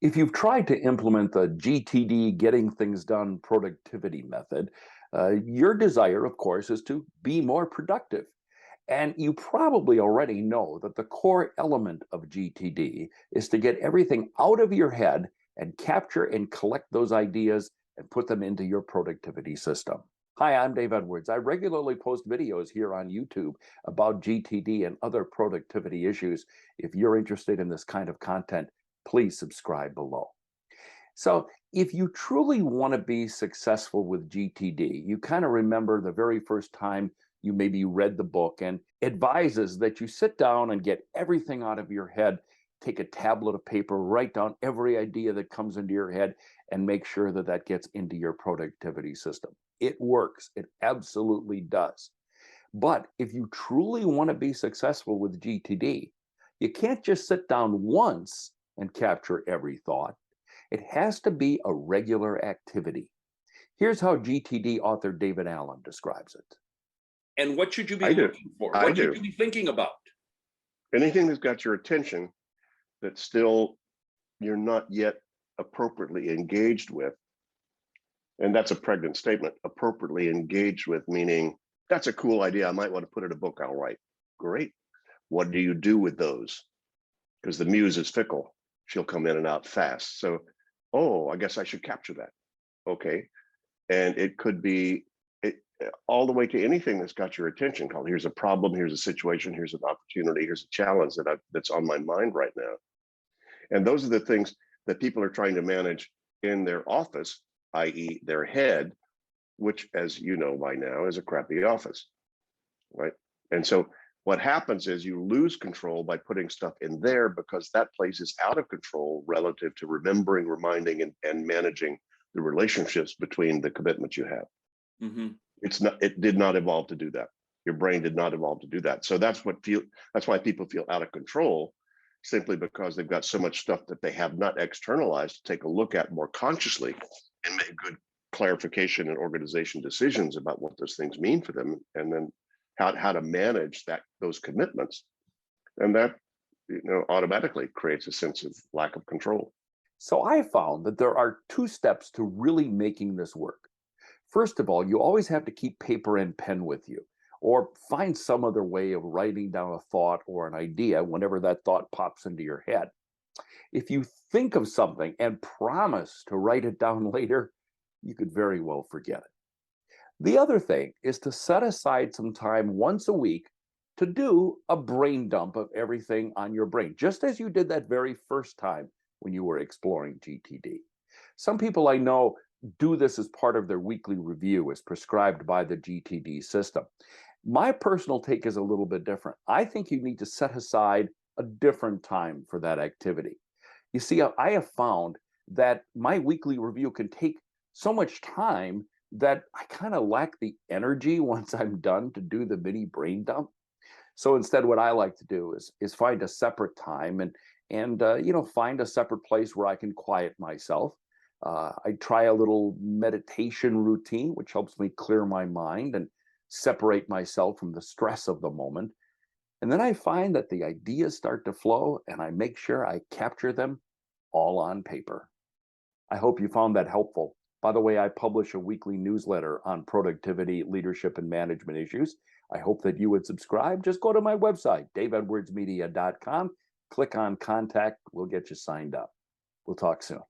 If you've tried to implement the GTD, getting things done productivity method, your desire, of course, is to be more productive. And you probably already know that the core element of GTD is to get everything out of your head and capture and collect those ideas and put them into your productivity system. Hi, I'm Dave Edwards. I regularly post videos here on YouTube about GTD and other productivity issues. If you're interested in this kind of content, please subscribe below. So, if you truly want to be successful with GTD, you kind of remember the very first time you maybe read the book and advises that you sit down and get everything out of your head, take a tablet of paper, write down every idea that comes into your head, and make sure that that gets into your productivity system. It works. It absolutely does. But if you truly want to be successful with GTD, you can't just sit down once and capture every thought. It has to be a regular activity. Here's how GTD author David Allen describes it. And what should you be I do. looking for? I What should do. you be thinking about? Anything that's got your attention that still you're not yet appropriately engaged with, and that's a pregnant statement, appropriately engaged with, meaning that's a cool idea. I might want to put in a book I'll write. Great. What do you do with those? Because the muse is fickle. She'll come in and out fast. So, oh, I guess I should capture that. Okay. And it could be all the way to anything that's got your attention. Called here's a problem, here's a situation, here's an opportunity, here's a challenge that's on my mind right now. And those are the things that people are trying to manage in their office, i.e. their head, which, as you know by now, is a crappy office, right? And so what happens is you lose control by putting stuff in there because that place is out of control relative to remembering, reminding, and managing the relationships between the commitments you have. Mm-hmm. It did not evolve to do that. Your brain did not evolve to do that. So that's why people feel out of control, simply because they've got so much stuff that they have not externalized to take a look at more consciously and make good clarification and organization decisions about what those things mean for them, and then how to manage those commitments. And that, automatically creates a sense of lack of control. So, I found that there are two steps to really making this work. First of all, you always have to keep paper and pen with you, or find some other way of writing down a thought or an idea whenever that thought pops into your head. If you think of something and promise to write it down later, you could very well forget it. The other thing is to set aside some time once a week to do a brain dump of everything on your brain, just as you did that very first time when you were exploring GTD. Some people I know do this as part of their weekly review as prescribed by the GTD system. My personal take is a little bit different. I think you need to set aside a different time for that activity. You see, I have found that my weekly review can take so much time that I kind of lack the energy once I'm done to do the mini brain dump. So instead, what I like to do is find a separate time and find a separate place where I can quiet myself. I try a little meditation routine, which helps me clear my mind and separate myself from the stress of the moment. And then I find that the ideas start to flow, and I make sure I capture them all on paper. I hope you found that helpful. By the way, I publish a weekly newsletter on productivity, leadership, and management issues. I hope that you would subscribe. Just go to my website, daveedwardsmedia.com, click on contact. We'll get you signed up. We'll talk soon.